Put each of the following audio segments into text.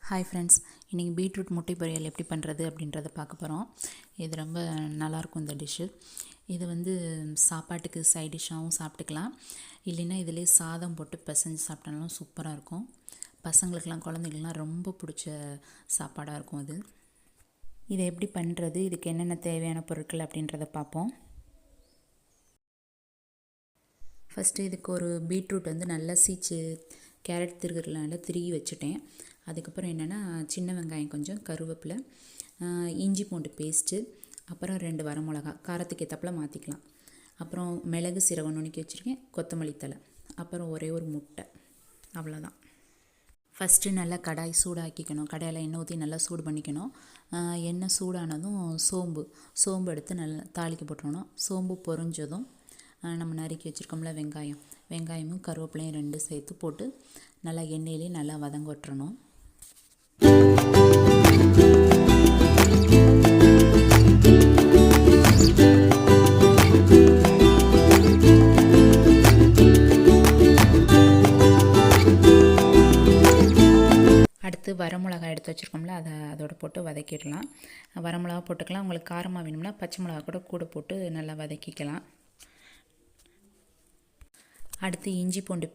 Hi friends, இன்றைக்கி beetroot முட்டை பொரியல் எப்படி பண்ணுறது அப்படின்றத பார்க்க போகிறோம். இது ரொம்ப நல்லாயிருக்கும் இந்த டிஷ்ஷு. இது சாப்பாட்டுக்கு சைட் டிஷ்ஷாகவும் சாப்பிட்டுக்கலாம், இல்லைன்னா இதிலே சாதம் போட்டு பிசைஞ்சு சாப்பிட்டாலும் சூப்பராக இருக்கும். பசங்களுக்கெலாம் குழந்தைங்களுக்குலாம் ரொம்ப பிடிச்ச சாப்பாடாக இருக்கும் அது. இதை எப்படி பண்ணுறது, இதுக்கு என்னென்ன தேவையான பொருட்கள் அப்படின்றத பார்ப்போம். ஃபஸ்ட்டு இதுக்கு ஒரு பீட்ரூட் நல்லா சீச்சு கேரட் திருகிறதுனால திருகி வச்சுட்டேன். அதுக்கப்புறம் என்னென்னா சின்ன வெங்காயம் கொஞ்சம், கருவேப்பிலை, இஞ்சி பூண்டு பேஸ்ட்டு, அப்புறம் 2 வரமிளகா காரத்துக்கு ஏற்றப்பல மாற்றிக்கலாம். அப்புறம் மிளகு சீரகம் நுணுக்கி வச்சுருக்கேன், கொத்தமல்லி தழை, அப்புறம் ஒரே ஒரு முட்டை, அவ்வளோதான். ஃபஸ்ட்டு நல்லா கடாய் சூடாக்கிக்கணும். கடாயில் எண்ணெய் ஊற்றி நல்லா சூடு பண்ணிக்கணும். எண்ணெய் சூடானதும் சோம்பு எடுத்து நல்லா தாளிக்க போட்டுறணும். சோம்பு பொரிஞ்சதும் நம்ம நறுக்கி வச்சுருக்கோம்ல வெங்காயமும் கருவேப்பிலையும் 2 சேர்த்து போட்டு நல்லா எண்ணெயிலே நல்லா வதங்க விட்டுறணும். அடுத்து வரமிளகா எடுத்து வச்சுருக்கோம்ல அதோட போட்டு வதக்கிடலாம். வரமிளகா போட்டுக்கலாம். உங்களுக்கு காரமாக வேணும்னா பச்சை மிளகா கூட போட்டு நல்லா வதக்கிக்கலாம். அடுத்து இஞ்சி பூண்டு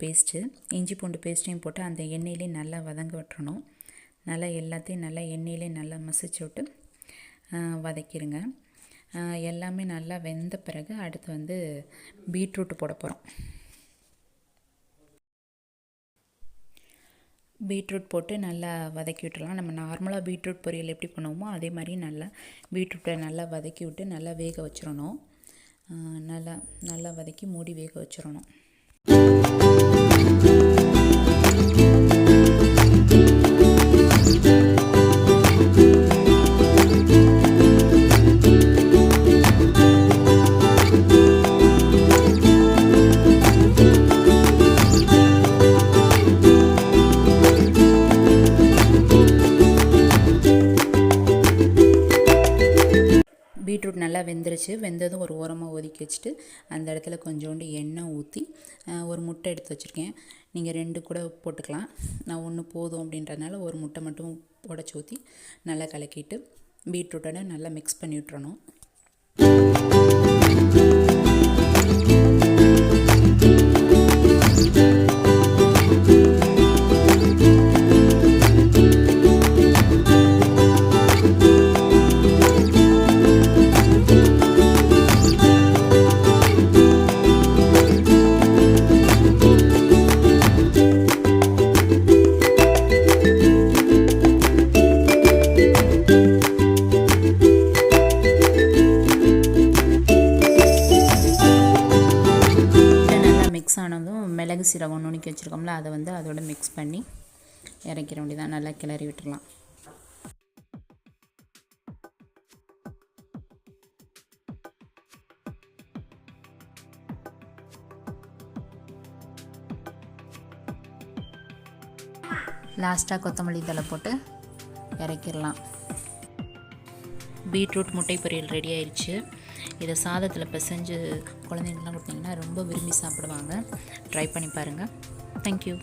பேஸ்ட்டையும் போட்டு அந்த எண்ணெயிலே நல்லா வதங்க விட்டுறணும். நல்லா எல்லாத்தையும் நல்லா எண்ணெயிலே நல்லா மசிச்சு விட்டு வதக்கிடுங்க. எல்லாமே நல்லா வெந்த பிறகு அடுத்து பீட்ரூட் போட போகிறோம். பீட்ரூட் போட்டு நல்லா வதக்கி விட்டுறலாம். நம்ம நார்மலாக பீட்ரூட் பொரியல் எப்படி பண்ணுவோமோ அதே மாதிரி நல்லா பீட்ரூட்டை நல்லா வதக்கி விட்டு நல்லா வேக வச்சிடணும். நல்லா வதக்கி மூடி வேக வச்சிடணும். பீட்ரூட் நல்லா வெந்ததும் ஒரு ஓரமாக ஒதுக்கி வச்சுட்டு அந்த இடத்துல கொஞ்சோண்டு எண்ணெய் ஊற்றி ஒரு முட்டை எடுத்து வச்சுருக்கேன். நீங்கள் 2 கூட போட்டுக்கலாம். நான் 1 போதும் அப்படின்றதுனால ஒரு முட்டை மட்டும் உடச்சி ஊற்றி நல்லா கலக்கிட்டு பீட்ரூட்டோட நல்லா மிக்ஸ் பண்ணி விட்டுறணும். மிக்ஸ் ஆனதும் மிளகு சீரகம் நுணுக்கி வச்சுருக்கோம்ல அதை அதோட மிக்ஸ் பண்ணி இறக்கிற வேண்டியதான். நல்லா கிளறி விட்டுடலாம். லாஸ்ட்டாக கொத்தமல்லி தழை போட்டு இறக்கிடலாம். பீட்ரூட் முட்டை பொரியல் ரெடி ஆயிடுச்சு. இதை சாதத்தில் பிசைஞ்சு குழந்தைங்கள்லாம் கொடுத்தீங்கன்னா ரொம்ப விரும்பி சாப்பிடுவாங்க. ட்ரை பண்ணி பாருங்கள். தேங்க்யூ.